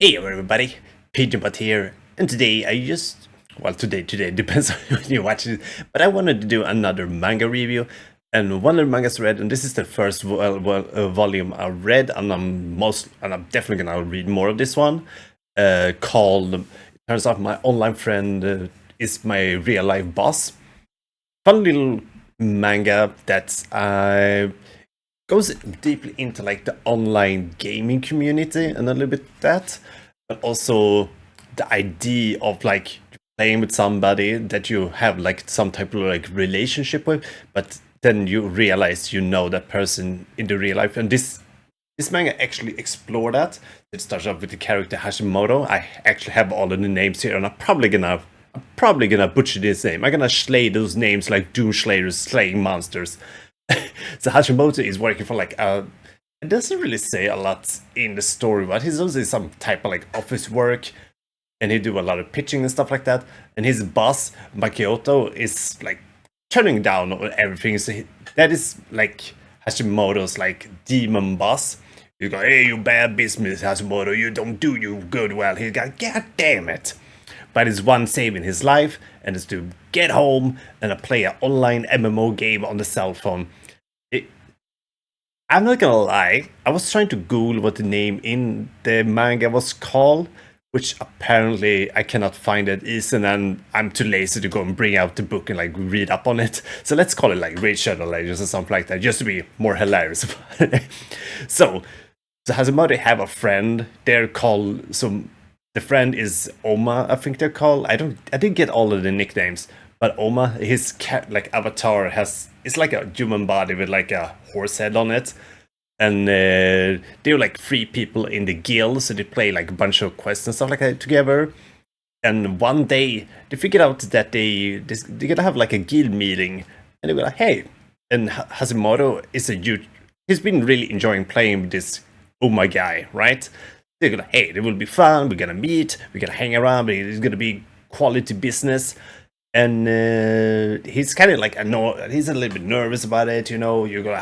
Hey everybody, Pigeonbutt here, and today today depends on when you watch it, but I wanted to do another manga review, and one of the mangas I read, and this is the first volume I read, and I'm definitely gonna read more of this one, called, it turns out my online friend is my real life boss. Fun little manga that goes deeply into like the online gaming community and a little bit that, but also the idea of like playing with somebody that you have like some type of like relationship with, but then you realize you know that person in the real life. And this manga actually explored that. It starts off with the character Hashimoto. I actually have all of the names here, and I'm probably gonna butcher this name. I'm gonna slay those names like Doom Slayers slaying monsters. So Hashimoto is working for like it doesn't really say a lot in the story, but he's also some type of like office work, and he do a lot of pitching and stuff like that. And his boss Makioto is like turning down on everything. So that is like Hashimoto's like demon boss. You go, hey, you bad business, Hashimoto, you don't do you good well. He's got, god damn it. But his one saving his life, and is to get home and play an online MMO game on the cell phone. I'm not gonna lie, I was trying to Google what the name in the manga was called, which apparently I cannot find it easy, and I'm too lazy to go and bring out the book and like read up on it. So let's call it like Raid Shadow Legends or something like that, just to be more hilarious. So Hazumari have a friend. They're called the friend is Oma, I think they're called. I didn't get all of the nicknames, but Oma, his like avatar it's like a human body with like a horse head on it, and they're like three people in the guild, so they play like a bunch of quests and stuff like that together. And one day they figured out that they're gonna have like a guild meeting, and they were like, hey, and Hashimoto is he's been really enjoying playing with this Oma guy, right? They're gonna, hey, it will be fun, we're gonna meet, we're gonna hang around, but it's gonna be quality business. And he's kind of like annoyed, he's a little bit nervous about it, you know. You go,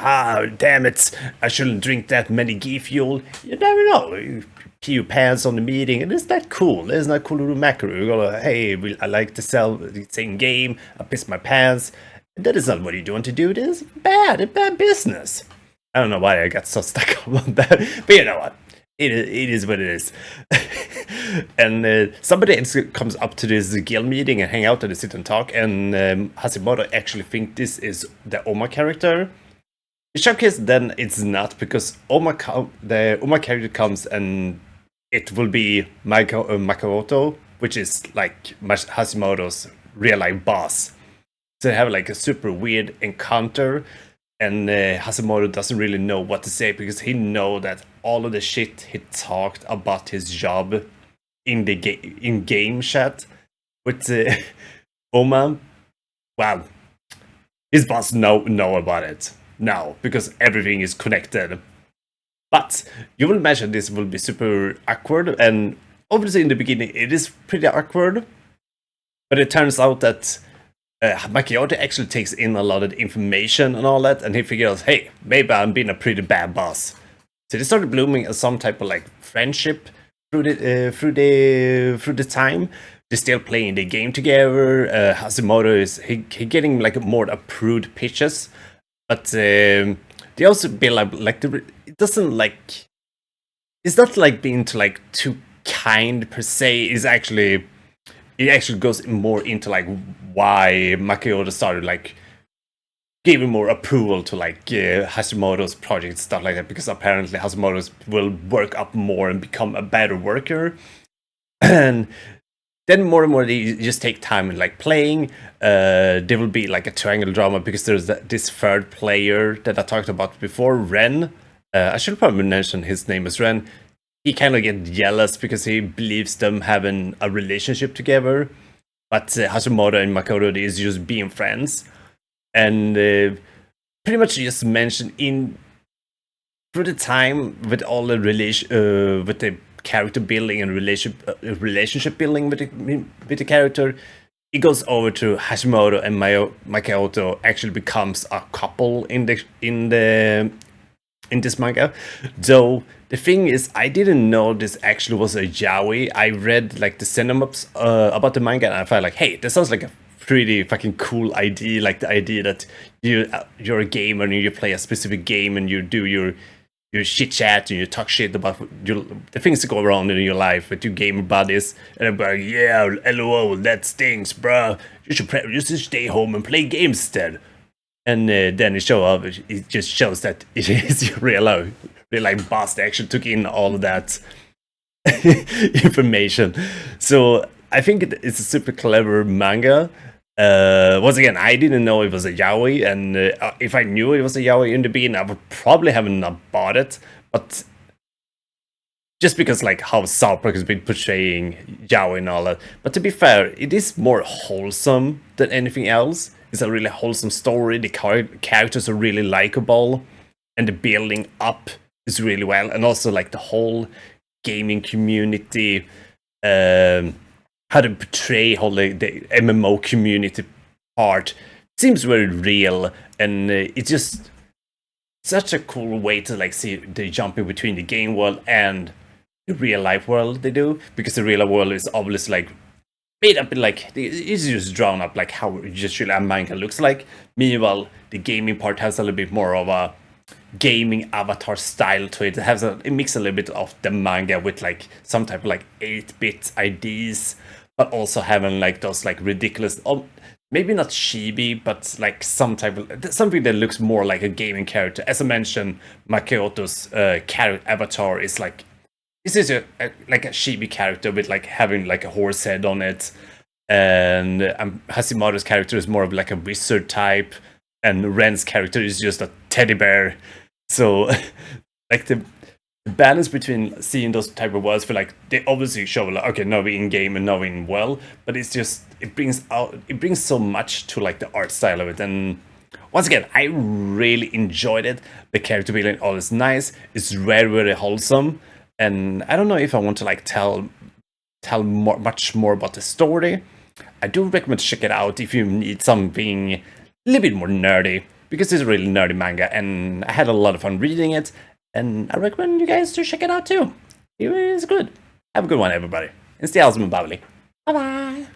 damn it, I shouldn't drink that many Gfuel. You never know, you pee your pants on the meeting, and it's not cool. It's not cool to do macro. You go, hey, I like to sell the same game, I piss my pants. That is not what you want to do. It is bad business. I don't know why I got so stuck on that, but you know what? It is what it is. And somebody comes up to this guild meeting and hang out and they sit and talk, and Hashimoto actually think this is the Oma character. In showcase, then it's not, because the Oma character comes and it will be Makoto, which is like Hashimoto's real life boss. So they have like a super weird encounter, and Hashimoto doesn't really know what to say, because he know that all of the shit he talked about his job in the game chat with Oma, well, his boss know about it now, because everything is connected. But you will imagine this will be super awkward, and obviously in the beginning it is pretty awkward, but it turns out that Makioto actually takes in a lot of the information and all that, and he figures, hey, maybe I'm being a pretty bad boss. So they started blooming as some type of like friendship through the time. They're still playing the game together. Hashimoto is he getting like more approved pitches, but they also be like it doesn't like, it's not like being too kind per se. It actually goes more into like why Makioto started like giving more approval to like Hashimoto's project, stuff like that, because apparently Hashimoto will work up more and become a better worker. And then more and more they just take time and like playing. There will be like a triangle drama, because there's this third player that I talked about before, Ren. I should probably mention his name is Ren. He kind of gets jealous because he believes them having a relationship together, but Hashimoto and Makoto is just being friends. And pretty much just mentioned through the time with all the with the character building and relationship building with the character, it goes over to Hashimoto and Makoto actually becomes a couple in the in this manga. Though the thing is, I didn't know this actually was a yaoi. I read like the synopsis about the manga, and I felt like, hey, this sounds like a pretty fucking cool idea. Like the idea that you're a gamer and you play a specific game and you do your chit chat and you talk shit about the things that go around in your life with your gamer buddies, and I'm like, yeah, lol, that stinks, bro. You should stay home and play games instead. And then it just shows that it is real life boss actually took in all of that information. So I think it's a super clever manga. Once again, I didn't know it was a yaoi, and if I knew it was a yaoi in the beginning, I would probably have not bought it. But just because like how South Park has been portraying yaoi and all that. But to be fair, it is more wholesome than anything else. It's a really wholesome story. The characters are really likable, and the building up is really well. And also like the whole gaming community, how to portray whole the MMO community part seems very real, and it's just such a cool way to like see the jumping between the game world and the real life world they do, because the real life world is obviously like made up in like it's just drawn up like how just really a manga looks like. Meanwhile, the gaming part has a little bit more of a gaming avatar style to it. It has it mixes a little bit of the manga with like some type of like 8-bit ideas, but also having like those like ridiculous, maybe not chibi, but like some type of something that looks more like a gaming character. As I mentioned, Makioto's avatar is like, this is like a chibi character with like having like a horse head on it, and Hashimoto's character is more of like a wizard type, and Ren's character is just a teddy bear. So like the balance between seeing those type of worlds, for like they obviously show like, okay, now we're in game and now we're in well, but it's just it brings so much to like the art style of it. And once again, I really enjoyed it. The character building all is nice. It's very, very wholesome. And I don't know if I want to like tell much more about the story. I do recommend to check it out if you need something a little bit more nerdy, because it's a really nerdy manga, and I had a lot of fun reading it, and I recommend you guys to check it out too. It is good. Have a good one, everybody. And stay awesome and bubbly. Bye bye.